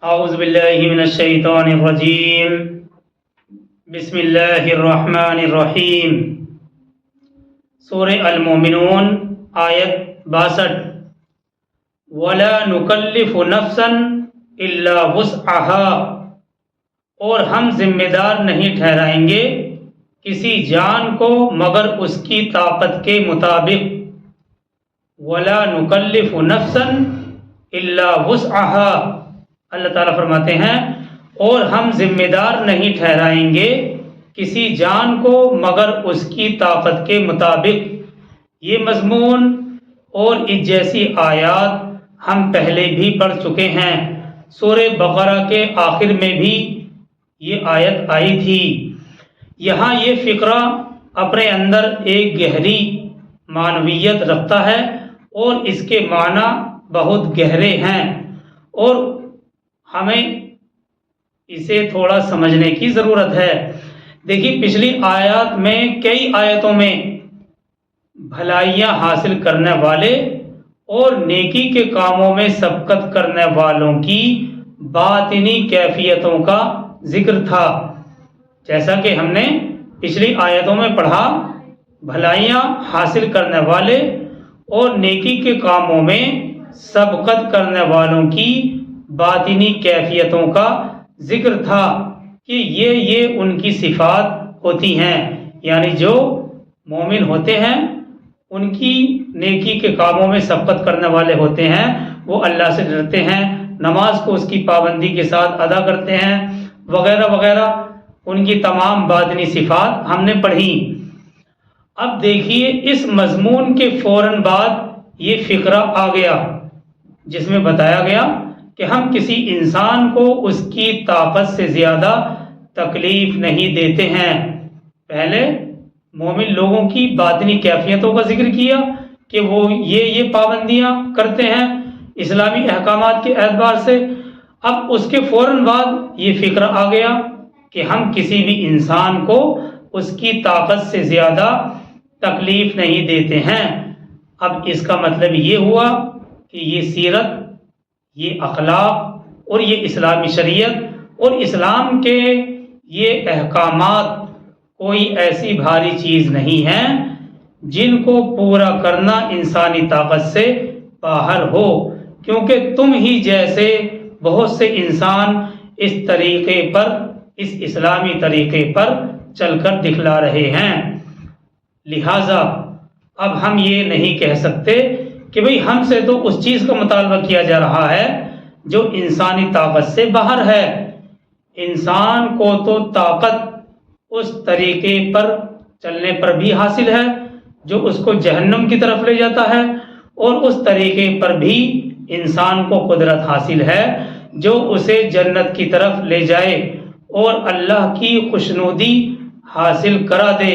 اعوذ باللہ من الشیطان الرجیم بسم اللہ الرحمن الرحیم سورہ المومنون آیت 62 وَلَا نُكَلِّفُ نَفْسًا إِلَّا وُسْعَهَا اور ہم ذمہ دار نہیں ٹھہرائیں گے کسی جان کو مگر اس کی طاقت کے مطابق وَلَا نُكَلِّفُ نَفْسًا إِلَّا وُسْعَهَا اللہ تعالیٰ فرماتے ہیں اور ہم ذمہ دار نہیں ٹھہرائیں گے کسی جان کو مگر اس کی طاقت کے مطابق۔ یہ مضمون اور اس جیسی آیات ہم پہلے بھی پڑھ چکے ہیں۔ سورہ بقرہ کے آخر میں بھی یہ آیت آئی تھی۔ یہاں یہ فقرہ اپنے اندر ایک گہری معنویت رکھتا ہے اور اس کے معنی بہت گہرے ہیں اور ہمیں اسے تھوڑا سمجھنے کی ضرورت ہے۔ دیکھیے پچھلی آیات میں کئی آیتوں میں بھلائیاں حاصل کرنے والے اور نیکی کے کاموں میں سبقت کرنے والوں کی باطنی کیفیتوں کا ذکر تھا۔ جیسا کہ ہم نے پچھلی آیتوں میں پڑھا، بھلائیاں حاصل کرنے والے اور نیکی کے کاموں میں سبقت کرنے والوں کی باطنی کیفیتوں کا ذکر تھا کہ یہ ان کی صفات ہوتی ہیں، یعنی جو مومن ہوتے ہیں ان کی نیکی کے کاموں میں سبقت کرنے والے ہوتے ہیں، وہ اللہ سے ڈرتے ہیں، نماز کو اس کی پابندی کے ساتھ ادا کرتے ہیں وغیرہ وغیرہ، ان کی تمام باطنی صفات ہم نے پڑھی۔ اب دیکھیے اس مضمون کے فوراً بعد یہ فقرہ آ گیا جس میں بتایا گیا کہ ہم کسی انسان کو اس کی طاقت سے زیادہ تکلیف نہیں دیتے ہیں۔ پہلے مومن لوگوں کی باطنی کیفیتوں کا ذکر کیا کہ وہ یہ پابندیاں کرتے ہیں اسلامی احکامات کے اعتبار سے۔ اب اس کے فوراً بعد یہ فقرہ آ گیا کہ ہم کسی بھی انسان کو اس کی طاقت سے زیادہ تکلیف نہیں دیتے ہیں۔ اب اس کا مطلب یہ ہوا کہ یہ سیرت، یہ اخلاق اور یہ اسلامی شریعت اور اسلام کے یہ احکامات کوئی ایسی بھاری چیز نہیں ہے جن کو پورا کرنا انسانی طاقت سے باہر ہو، کیونکہ تم ہی جیسے بہت سے انسان اس طریقے پر، اس اسلامی طریقے پر چل کر دکھلا رہے ہیں۔ لہٰذا اب ہم یہ نہیں کہہ سکتے کہ بھئی ہم سے تو اس چیز کا مطالبہ کیا جا رہا ہے جو انسانی طاقت سے باہر ہے۔ انسان کو تو طاقت اس طریقے پر چلنے پر بھی حاصل ہے جو اس کو جہنم کی طرف لے جاتا ہے، اور اس طریقے پر بھی انسان کو قدرت حاصل ہے جو اسے جنت کی طرف لے جائے اور اللہ کی خوشنودی حاصل کرا دے۔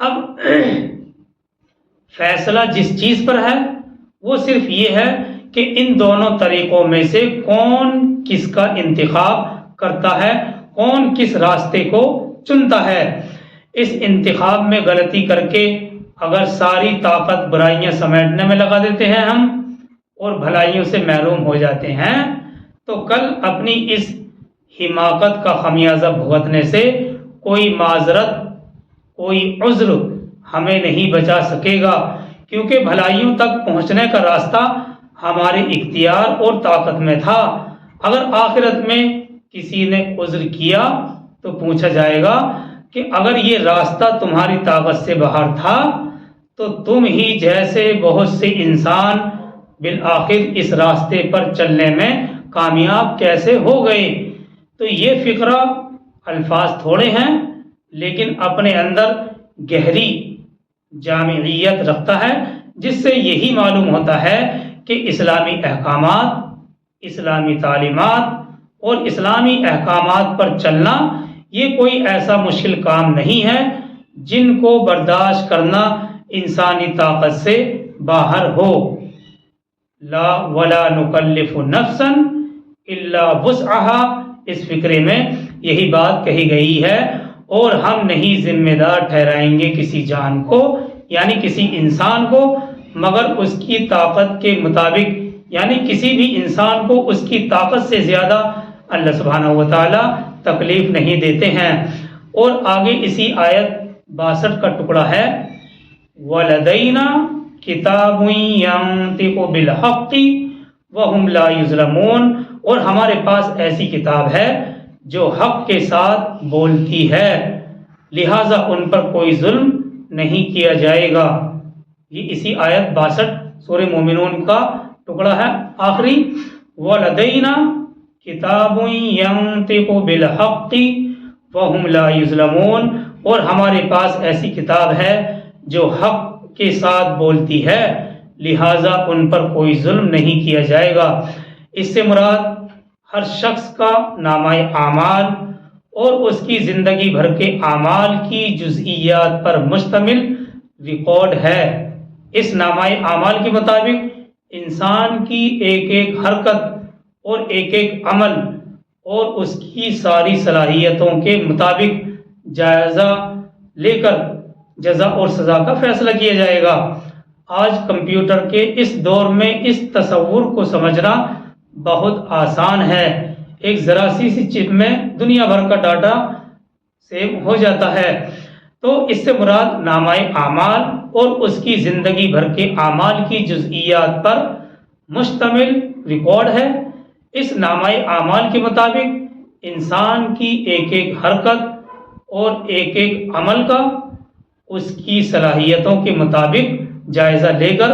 اب فیصلہ جس چیز پر ہے وہ صرف یہ ہے کہ ان دونوں طریقوں میں سے کون کس کا انتخاب کرتا ہے، کون کس راستے کو چنتا ہے۔ اس انتخاب میں غلطی کر کے اگر ساری طاقت برائیاں سمیٹنے میں لگا دیتے ہیں ہم اور بھلائیوں سے محروم ہو جاتے ہیں تو کل اپنی اس حماقت کا خمیازہ بھگتنے سے کوئی معذرت، کوئی عذر ہمیں نہیں بچا سکے گا، کیونکہ بھلائیوں تک پہنچنے کا راستہ ہمارے اختیار اور طاقت میں تھا۔ اگر آخرت میں کسی نے عذر کیا تو پوچھا جائے گا کہ اگر یہ راستہ تمہاری طاقت سے باہر تھا تو تم ہی جیسے بہت سے انسان بالآخر اس راستے پر چلنے میں کامیاب کیسے ہو گئے۔ تو یہ فقرہ الفاظ تھوڑے ہیں لیکن اپنے اندر گہری جامعیت رکھتا ہے، جس سے یہی معلوم ہوتا ہے کہ اسلامی احکامات، اسلامی تعلیمات اور اسلامی احکامات پر چلنا یہ کوئی ایسا مشکل کام نہیں ہے جن کو برداشت کرنا انسانی طاقت سے باہر ہو۔ لا ولا نکلف نفسا الا وسعها، اس فقرے میں یہی بات کہی گئی ہے، اور ہم نہیں ذمہ دار ٹھہرائیں گے کسی جان کو، یعنی کسی انسان کو، مگر اس کی طاقت کے مطابق، یعنی کسی بھی انسان کو اس کی طاقت سے زیادہ اللہ سبحانہ و تعالی تکلیف نہیں دیتے ہیں۔ اور آگے اسی آیت 62 کا ٹکڑا ہے وَلَدَيْنَا كِتَابٌ يَنطِقُ بِالْحَقِّ وَهُمْ لَا يُظْلَمُونَ، اور ہمارے پاس ایسی کتاب ہے جو حق کے ساتھ بولتی ہے، لہٰذا ان پر کوئی ظلم نہیں کیا جائے گا۔ یہ اسی آیت 62 سورہ مومنون کا ٹکڑا ہے آخری، وَلَدَيْنَا كِتَابٌ يَنطِقُ بِالْحَقِّ وَهُمْ لَا يُظْلَمُونَ، اور ہمارے پاس ایسی کتاب ہے جو حق کے ساتھ بولتی ہے، لہٰذا ان پر کوئی ظلم نہیں کیا جائے گا۔ اس سے مراد ہر شخص کا نامہ اعمال اور اس کی زندگی بھر کے اعمال کی جزئیات پر مشتمل ریکارڈ ہے۔ اس نامہ اعمال کے مطابق انسان کی ایک ایک حرکت اور ایک ایک عمل اور اس کی ساری صلاحیتوں کے مطابق جائزہ لے کر جزا اور سزا کا فیصلہ کیا جائے گا۔ آج کمپیوٹر کے اس دور میں اس تصور کو سمجھنا بہت آسان ہے۔ ایک ذرا سی چپ میں دنیا بھر کا ڈاٹا سیو ہو جاتا ہے۔ تو اس سے مراد نامہ اعمال اور اس کی زندگی بھر کے اعمال کی جزئیات پر مشتمل ریکارڈ ہے۔ اس نامہ اعمال کے مطابق انسان کی ایک ایک حرکت اور ایک ایک عمل کا اس کی صلاحیتوں کے مطابق جائزہ لے کر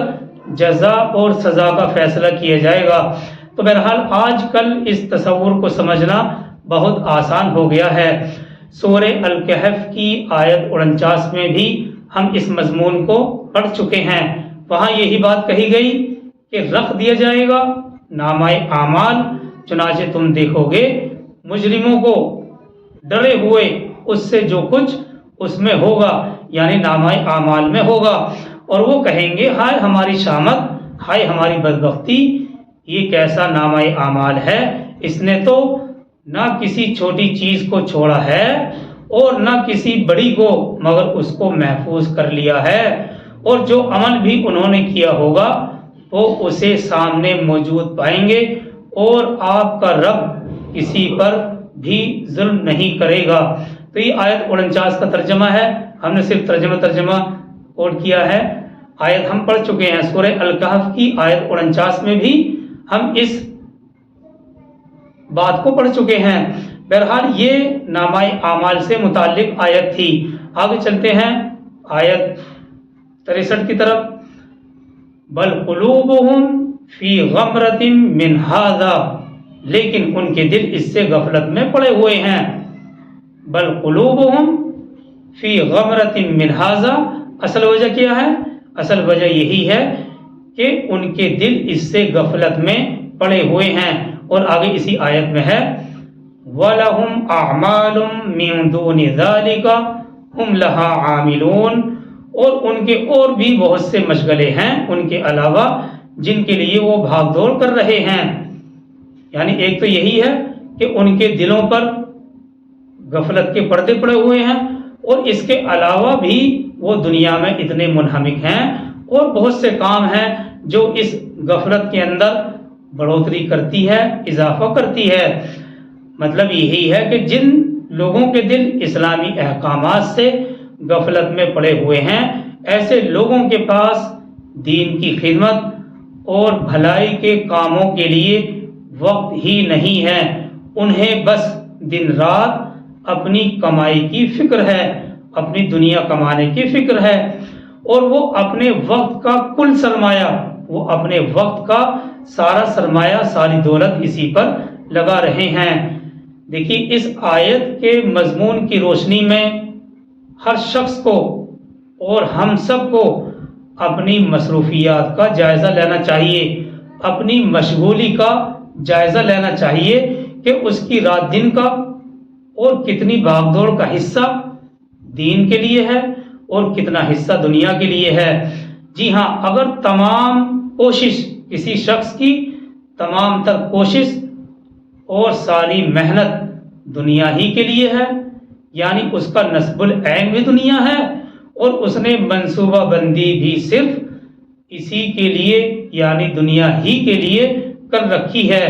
جزا اور سزا کا فیصلہ کیا جائے گا۔ تو بہرحال آج کل اس تصور کو سمجھنا بہت آسان ہو گیا ہے۔ سورہ الکہف کی آیت 49 میں بھی ہم اس مضمون کو پڑھ چکے ہیں۔ وہاں یہی بات کہی گئی کہ رکھ دیا جائے گا نامہ اعمال، چنانچہ تم دیکھو گے مجرموں کو ڈرے ہوئے اس سے جو کچھ اس میں ہوگا، یعنی نامہ اعمال میں ہوگا، اور وہ کہیں گے ہائے ہماری شامت، ہائے ہماری بدبختی، یہ کیسا نامہ اعمال ہے، اس نے تو نہ کسی چھوٹی چیز کو چھوڑا ہے اور نہ کسی بڑی کو، مگر اس کو محفوظ کر لیا ہے، اور جو عمل بھی انہوں نے کیا ہوگا وہ اسے سامنے موجود پائیں گے، اور آپ کا رب کسی پر بھی ظلم نہیں کرے گا۔ تو یہ آیت 49 کا ترجمہ ہے، ہم نے صرف ترجمہ کوٹ کیا ہے۔ آیت ہم پڑھ چکے ہیں، سورہ الکہف کی آیت 49 میں بھی ہم اس بات کو پڑھ چکے ہیں۔ بہرحال یہ نامہ اعمال سے متعلق آیت تھی۔ آگے چلتے ہیں آیت 63 کی طرف، بل قلوبہم فی غمرۃ من ھذا، لیکن ان کے دل اس سے غفلت میں پڑے ہوئے ہیں۔ بل قلوبہم فی غمرۃ من ھذا، اصل وجہ کیا ہے؟ اصل وجہ یہی ہے کہ ان کے دل اس سے غفلت میں پڑے ہوئے ہیں۔ اور آگے اسی آیت میں ہے وَلَهُمْ أَعْمَالٌ مِّن دُونِ ذَلِكَ هُمْ لَهَا عَامِلُونَ، اور ان کے اور بھی بہت سے مشغلے ہیں ان کے علاوہ جن کے لیے وہ بھاگ دوڑ کر رہے ہیں۔ یعنی ایک تو یہی ہے کہ ان کے دلوں پر غفلت کے پردے پڑے ہوئے ہیں، اور اس کے علاوہ بھی وہ دنیا میں اتنے منہمک ہیں اور بہت سے کام ہیں جو اس غفلت کے اندر بڑھوتری کرتی ہے، اضافہ کرتی ہے۔ مطلب یہی ہے کہ جن لوگوں کے دل اسلامی احکامات سے غفلت میں پڑے ہوئے ہیں، ایسے لوگوں کے پاس دین کی خدمت اور بھلائی کے کاموں کے لیے وقت ہی نہیں ہے۔ انہیں بس دن رات اپنی کمائی کی فکر ہے، اپنی دنیا کمانے کی فکر ہے، اور وہ اپنے وقت کا کل سرمایہ، وہ اپنے وقت کا سارا سرمایہ، ساری دولت اسی پر لگا رہے ہیں۔ دیکھیے اس آیت کے مضمون کی روشنی میں ہر شخص کو اور ہم سب کو اپنی مصروفیات کا جائزہ لینا چاہیے، اپنی مشغولی کا جائزہ لینا چاہیے کہ اس کی رات دن کا اور کتنی بھاگ دوڑ کا حصہ دین کے لیے ہے اور کتنا حصہ دنیا کے لیے ہے۔ جی ہاں، اگر تمام کوشش کسی شخص کی، تمام تر کوشش اور ساری محنت دنیا ہی کے لیے ہے، یعنی اس کا نصب العین بھی دنیا ہے، اور اس نے منصوبہ بندی بھی صرف اسی کے لیے یعنی دنیا ہی کے لیے کر رکھی ہے،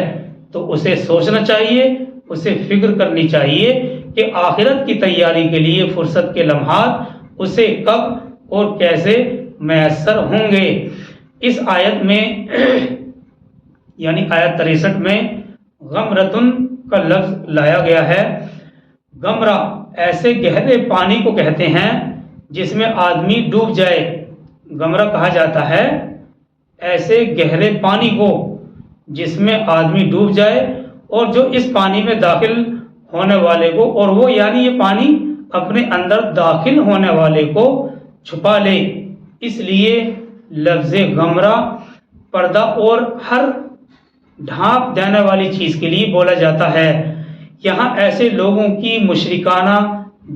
تو اسے سوچنا چاہیے، اسے فکر کرنی چاہیے کہ آخرت کی تیاری کے لیے فرصت کے لمحات اسے کب اور کیسے میسر ہوں گے۔ اس آیت میں یعنی آیت 63 میں غمرتن کا لفظ لایا گیا ہے۔ غمرہ ایسے گہرے پانی کو کہتے ہیں جس میں آدمی ڈوب جائے، غمرہ کہا جاتا ہے ایسے گہرے پانی کو جس میں آدمی ڈوب جائے اور جو اس پانی میں داخل ہونے والے کو، اور وہ یعنی یہ پانی اپنے اندر داخل ہونے والے کو چھپا لے، اس لیے لفظ غمرہ پردہ اور ہر ڈھانپ دینے والی چیز کے لیے بولا جاتا ہے۔ یہاں ایسے لوگوں کی مشرکانہ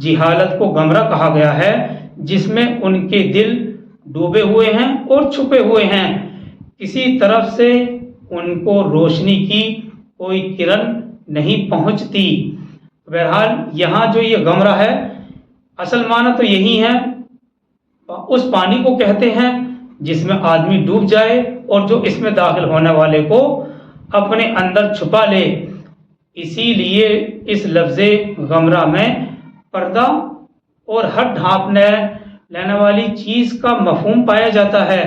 جہالت کو غمرہ کہا گیا ہے جس میں ان کے دل ڈوبے ہوئے ہیں اور چھپے ہوئے ہیں، کسی طرف سے ان کو روشنی کی کوئی کرن نہیں پہنچتی۔ بہرحال یہاں جو یہ غمرہ ہے اصل معنی تو یہی ہے، اس پانی کو کہتے ہیں جس میں آدمی ڈوب جائے اور جو اس میں داخل ہونے والے کو اپنے اندر چھپا لے، اسی لیے اس لفظ غمرہ میں پردہ اور ہر ڈھانپنے لینے والی چیز کا مفہوم پایا جاتا ہے۔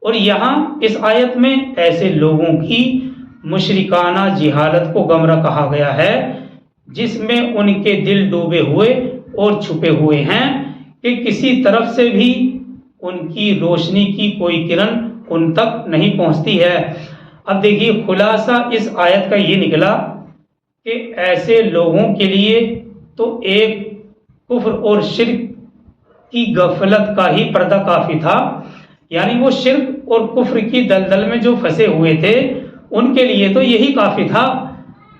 اور یہاں اس آیت میں ایسے لوگوں کی مشرکانہ جہالت کو غمرہ کہا گیا ہے جس میں ان کے دل ڈوبے ہوئے اور چھپے ہوئے ہیں کہ کسی طرف سے بھی ان کی روشنی کی کوئی کرن ان تک نہیں پہنچتی ہے۔ اب دیکھیے خلاصہ اس آیت کا یہ نکلا کہ ایسے لوگوں کے لیے تو ایک کفر اور شرک کی غفلت کا ہی پردہ کافی تھا، یعنی وہ شرک اور کفر کی دلدل میں جو پھنسے ہوئے تھے ان کے لیے تو یہی کافی تھا،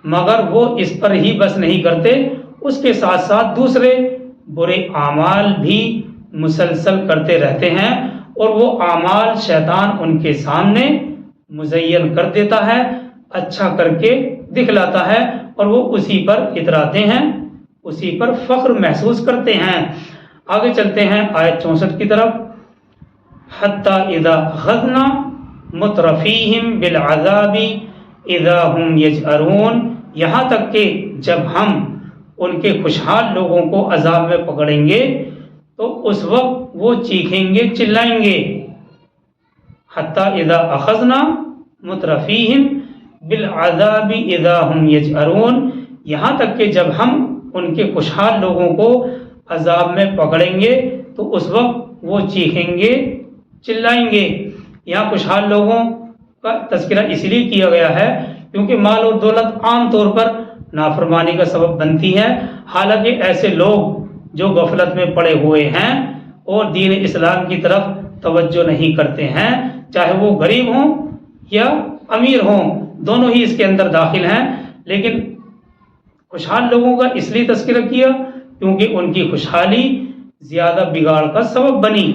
مگر وہ اس پر ہی بس نہیں کرتے، اس کے ساتھ ساتھ دوسرے برے اعمال بھی مسلسل کرتے رہتے ہیں، اور وہ اعمال شیطان ان کے سامنے مزین کر دیتا ہے، اچھا کر کے دکھلاتا ہے، اور وہ اسی پر اتراتے ہیں، اسی پر فخر محسوس کرتے ہیں۔ آگے چلتے ہیں آیت 64 کی طرف۔ حتی اذا اخذنا مترفیہم بالعذاب اذا ہم یجأرون، یہاں تک کہ جب ہم ان کے خوشحال لوگوں کو عذاب میں پکڑیں گے تو اس وقت وہ چیخیں گے، چلائیں گے۔ حتی اذا اخذنا مترفیہم بالعذاب اذا ہم یجأرون، یہاں تک کہ جب ہم ان کے خوشحال لوگوں کو عذاب میں پکڑیں گے تو اس وقت وہ چیخیں گے، چلائیں گے۔ یہاں خوشحال لوگوں کا تذکرہ اس لیے کیا گیا ہے کیونکہ مال اور دولت عام طور پر نافرمانی کا سبب بنتی ہے، حالانکہ ایسے لوگ جو غفلت میں پڑے ہوئے ہیں اور دین اسلام کی طرف توجہ نہیں کرتے ہیں، چاہے وہ غریب ہوں یا امیر ہوں، دونوں ہی اس کے اندر داخل ہیں، لیکن خوشحال لوگوں کا اس لیے تذکرہ کیا کیونکہ ان کی خوشحالی زیادہ بگاڑ کا سبب بنی۔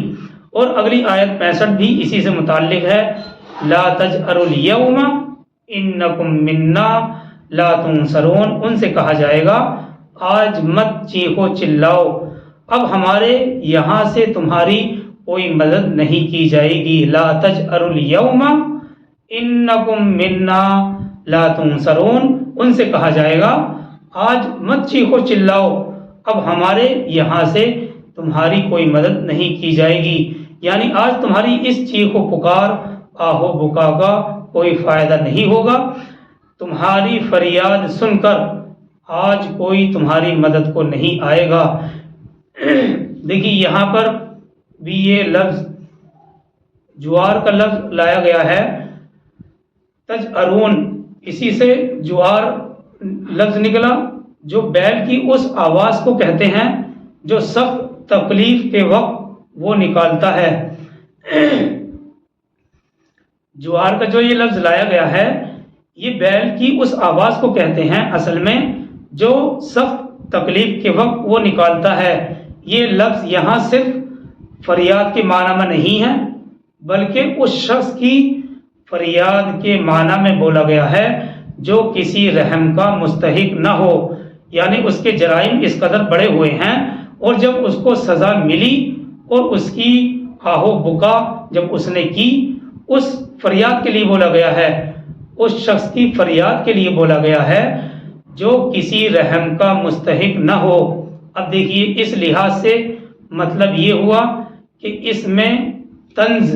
اور اگلی آیت 65 بھی اسی سے متعلق ہے۔ لا تجأروا اليوم انکم منا لا تنصرون، ان سے کہا جائے گا آج مت چیخو چلاؤ، اب ہمارے یہاں سے تمہاری کوئی مدد نہیں کی جائے گی۔ لا تجأروا اليوم انکم منا لا تنصرون، ان سے کہا جائے گا آج مت چیخو چلاؤ، اب ہمارے یہاں سے تمہاری کوئی مدد نہیں کی جائے گی، یعنی آج تمہاری اس چیخ و پکار آہو بکا کا کوئی فائدہ نہیں ہوگا، تمہاری فریاد سن کر آج کوئی تمہاری مدد کو نہیں آئے گا۔ دیکھیے یہاں پر بھی یہ لفظ جوار کا لفظ لایا گیا ہے، تجأرون، اسی سے جوار لفظ نکلا جو بیل کی اس آواز کو کہتے ہیں جو سخت تکلیف کے وقت وہ نکالتا ہے۔ جوار کا جو یہ لفظ لایا گیا ہے یہ بیل کی اس آواز کو کہتے ہیں اصل میں جو سخت تکلیف کے وقت وہ نکالتا ہے۔ یہ لفظ یہاں صرف فریاد کے معنی میں نہیں ہے بلکہ اس شخص کی فریاد کے معنی میں بولا گیا ہے جو کسی رحم کا مستحق نہ ہو، یعنی اس کے جرائم اس قدر بڑے ہوئے ہیں اور جب اس کو سزا ملی اور اس کی آہو بکا جب اس نے کی اس فریاد کے لیے بولا گیا ہے، اس شخص کی فریاد کے لیے بولا گیا ہے جو کسی رحم کا مستحق نہ ہو۔ اب دیکھیے اس لحاظ سے مطلب یہ ہوا کہ اس میں طنز،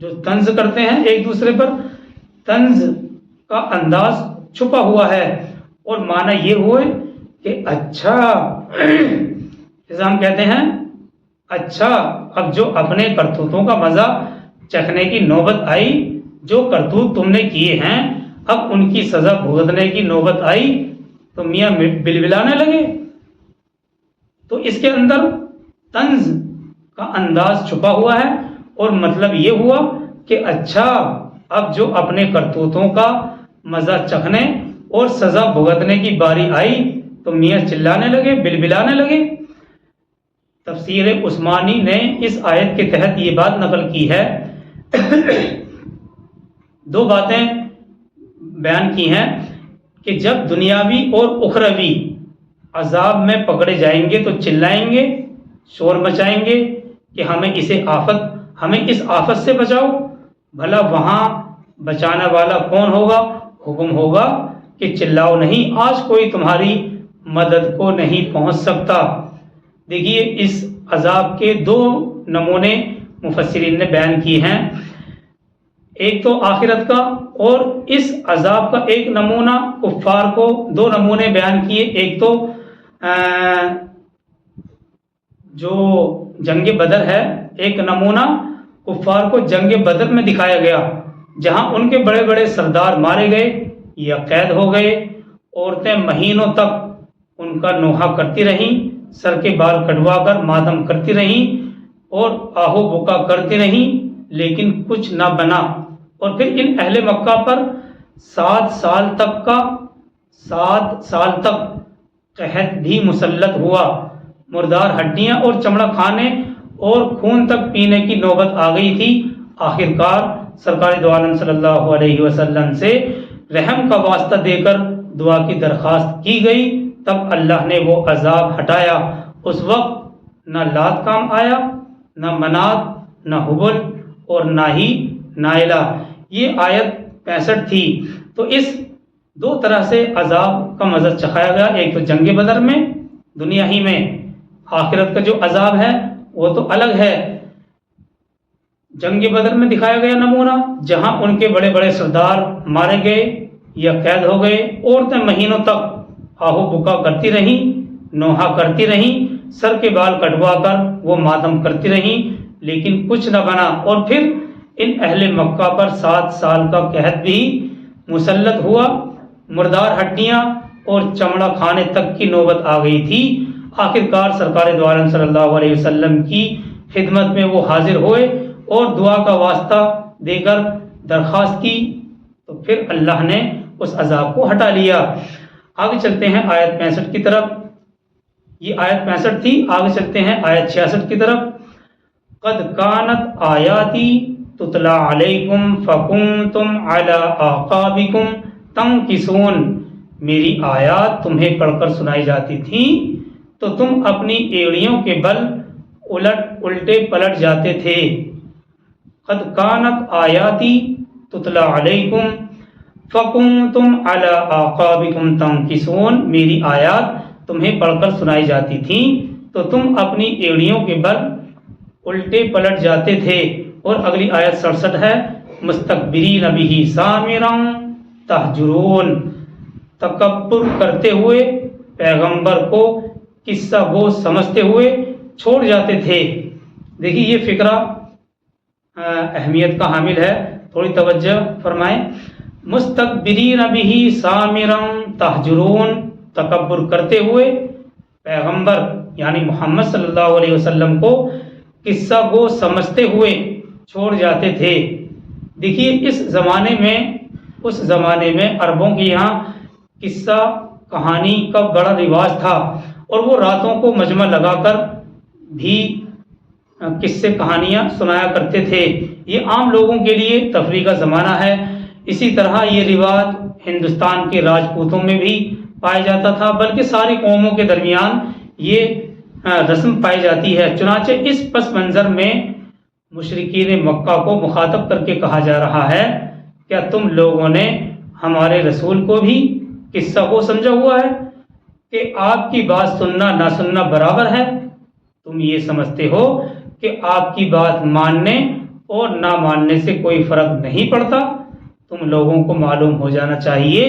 جو طنز کرتے ہیں ایک دوسرے پر، طنز کا انداز چھپا ہوا ہے، اور معنی یہ ہوئے کہ اچھا، جیسے ہم کہتے ہیں اچھا اب جو اپنے کرتوتوں کا مزہ چکھنے کی نوبت آئی، جو کرتوت تم نے کیے ہیں اب ان کی سزا بھگتنے کی نوبت آئی تو میاں بلبلانے لگے۔ تو اس کے اندر طنز کا انداز چھپا ہوا ہے، اور مطلب یہ ہوا کہ اچھا اب جو اپنے کرتوتوں کا مزہ چکھنے اور سزا بھگتنے کی باری آئی تو میاں چلانے لگے، بلبلانے لگے۔ تفسیر عثمانی نے اس آیت کے تحت یہ بات نقل کی ہے، دو باتیں بیان کی ہیں کہ جب دنیاوی اور اخروی عذاب میں پکڑے جائیں گے تو چلائیں گے، شور مچائیں گے کہ ہمیں اس آفت سے بچاؤ۔ بھلا وہاں بچانے والا کون ہوگا؟ حکم ہوگا کہ چلاؤ نہیں، آج کوئی تمہاری مدد کو نہیں پہنچ سکتا۔ دیکھیے اس عذاب کے دو نمونے مفسرین نے بیان کیے ہیں، ایک تو آخرت کا، اور اس عذاب کا ایک نمونہ کفار کو، دو نمونے بیان کیے، ایک تو جو جنگ بدر ہے، ایک نمونہ کفار کو جنگ بدر میں دکھایا گیا جہاں ان کے بڑے بڑے سردار مارے گئے یا قید ہو گئے، عورتیں مہینوں تک ان کا نوحہ کرتی رہیں، سر کے بال کٹوا کر ماتم کرتی رہیں اور آہو بکا کرتی رہیں، لیکن کچھ نہ بنا۔ اور پھر ان اہل مکہ پر 7 سال تک قحط بھی مسلط ہوا، مردار ہڈیاں اور چمڑا کھانے اور خون تک پینے کی نوبت آ گئی تھی۔ آخرکار سرکار دو عالم صلی اللہ علیہ وسلم سے رحم کا واسطہ دے کر دعا کی درخواست کی گئی، تب اللہ نے وہ عذاب ہٹایا۔ اس وقت نہ لات کام آیا، نہ منات، نہ حبل اور نہ ہی نائلہ۔ یہ آیت 65 تھی۔ تو اس دو طرح سے عذاب کا مزہ چکھایا گیا، ایک تو جنگ بدر میں دنیا ہی میں، آخرت کا جو عذاب ہے وہ تو الگ ہے۔ جنگ بدر میں دکھایا گیا نمونہ جہاں ان کے بڑے بڑے سردار مارے گئے یا قید ہو گئے، عورتیں مہینوں تک آہو بکا کرتی رہیں، نوحہ کرتی رہیں، سر کے بال کٹوا کر وہ ماتم کرتی رہیں، لیکن کچھ نہ بنا۔ اور پھر ان اہل مکہ پر 7 سال کا قحط بھی مسلط ہوا، مردار ہڈیاں اور چمڑا کھانے تک کی نوبت آ گئی تھی۔ آخرکار سرکار دو عالم صلی اللہ علیہ وسلم کی خدمت میں وہ حاضر ہوئے اور دعا کا واسطہ دے کر درخواست کی، تو پھر اللہ نے اس عذاب کو ہٹا لیا۔ آگے چلتے ہیں آیت 65 کی طرف۔ یہ آیت 65 تھی، آگے چلتے ہیں آیت 66 کی طرف۔ قد کانت آیاتی تتلا علیکم فکنتم علی اعقابکم تنکسون، میری آیات تمہیں پڑھ کر سنائی جاتی تھی تو تم اپنی ایڑیوں کے بل الٹے پلٹ جاتے تھے۔ قد کانت آیاتی تتلا علیکم فکنتم علی اعقابکم تنکسون، میری آیات تمہیں پڑھ کر سنائی جاتی تھیں تو تم اپنی ایڑیوں کے بل الٹے پلٹ جاتے تھے۔ اور اگلی آیت 67 ہے، مستکبرین بہ سامرا تہجرون، تکبر کرتے ہوئے پیغمبر کو قصہ گو سمجھتے ہوئے چھوڑ جاتے تھے۔ دیکھیے یہ فقرہ اہمیت کا حامل ہے، تھوڑی توجہ فرمائیں۔ مستکبرین بہ سامرا تہجرون، تکبر کرتے ہوئے پیغمبر یعنی محمد صلی اللہ علیہ وسلم کو قصہ گو سمجھتے ہوئے چھوڑ جاتے تھے۔ دیکھیے اس زمانے میں عربوں کے یہاں قصہ کہانی کا بڑا رواج تھا، اور وہ راتوں کو مجمع لگا کر بھی قصے کہانیاں سنایا کرتے تھے۔ یہ عام لوگوں کے لیے تفریح کا زمانہ ہے۔ اسی طرح یہ رواج ہندوستان کے راجپوتوں میں بھی پایا جاتا تھا، بلکہ ساری قوموں کے درمیان یہ رسم پائی جاتی ہے۔ چنانچہ اس پس منظر میں مشرکین مکہ کو مخاطب کر کے کہا جا رہا ہے کیا تم لوگوں نے ہمارے رسول کو بھی قصہ کو سمجھا ہوا ہے کہ آپ کی بات سننا نہ سننا برابر ہے؟ تم یہ سمجھتے ہو کہ آپ کی بات ماننے اور نہ ماننے سے کوئی فرق نہیں پڑتا؟ تم لوگوں کو معلوم ہو جانا چاہیے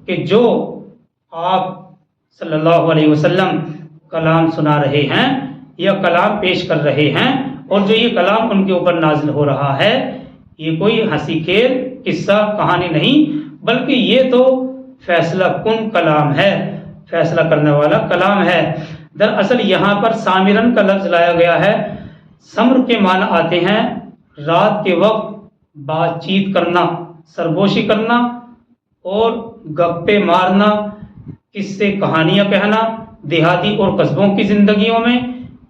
کہ جو آپ صلی اللہ علیہ وسلم کلام سنا رہے ہیں یا کلام پیش کر رہے ہیں اور جو یہ کلام ان کے اوپر نازل ہو رہا ہے، یہ کوئی ہنسی کھیل قصہ کہانی نہیں، بلکہ یہ تو فیصلہ کن کلام ہے، فیصلہ کرنے والا کلام ہے۔ دراصل یہاں پر سامرن کا لفظ لایا گیا ہے۔ سمر کے معنی آتے ہیں رات کے وقت بات چیت کرنا، سرگوشی کرنا اور گپے مارنا، قصے کہانیاں کہنا۔ دیہاتی اور قصبوں کی زندگیوں میں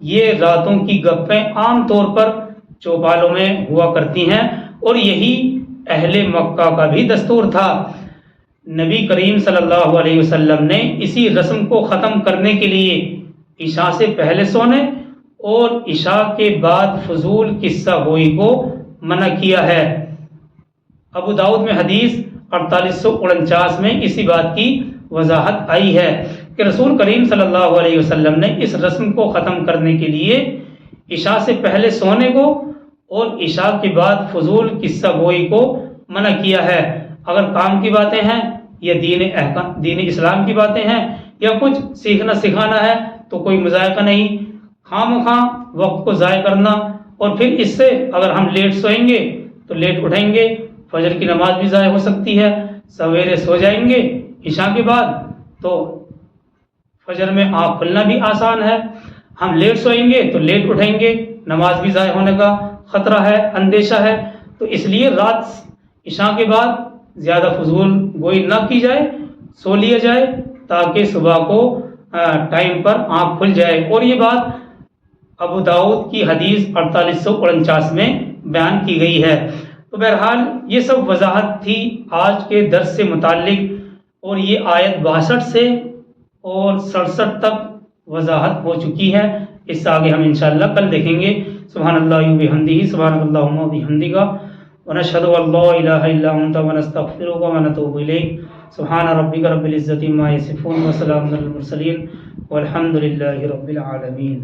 یہ راتوں کی گپیں عام طور پر چوپالوں میں ہوا کرتی ہیں، اور یہی اہل مکہ کا بھی دستور تھا۔ نبی کریم صلی اللہ علیہ وسلم نے اسی رسم کو ختم کرنے کے لیے عشاء سے پہلے سونے اور عشاء کے بعد فضول قصہ گوئی کو منع کیا ہے۔ ابو داؤد میں حدیث 4849 میں اسی بات کی وضاحت آئی ہے کہ رسول کریم صلی اللہ علیہ وسلم نے اس رسم کو ختم کرنے کے لیے عشاء سے پہلے سونے کو اور عشاء کے بعد فضول قصہ گوئی کو منع کیا ہے۔ اگر کام کی باتیں ہیں یا دین اسلام کی باتیں ہیں یا کچھ سیکھنا سکھانا ہے تو کوئی مذائقہ نہیں۔ خواہ مخواہ وقت کو ضائع کرنا، اور پھر اس سے اگر ہم لیٹ سوئیں گے تو لیٹ اٹھیں گے، فجر کی نماز بھی ضائع ہو سکتی ہے۔ سویرے سو جائیں گے عشاء کے بعد تو فجر میں آنکھ کھلنا بھی آسان ہے، ہم لیٹ سوئیں گے تو لیٹ اٹھیں گے، نماز بھی ضائع ہونے کا خطرہ ہے، اندیشہ ہے۔ تو اس لیے رات عشاء کے بعد زیادہ فضول گوئی نہ کی جائے، سو لیا جائے تاکہ صبح کو ٹائم پر آنکھ کھل جائے۔ اور یہ بات ابو داؤد کی حدیث 4849 میں بیان کی گئی ہے۔ تو بہرحال یہ سب وضاحت تھی آج کے درس سے متعلق، اور یہ آیت 62 سے اور 67 تک وضاحت ہو چکی ہے۔ اس سے آگے ہم انشاءاللہ کل دیکھیں گے۔ سبحان اللہ و بحمدہ، سبحان اللہم و بحمدہ، ونشہد ان لا الہ الا انت ونستغفرک ونتوب الیک۔ سبحان ربک رب العزۃ عما یصفون وسلام علی المرسلین والحمد للہ رب العالمین۔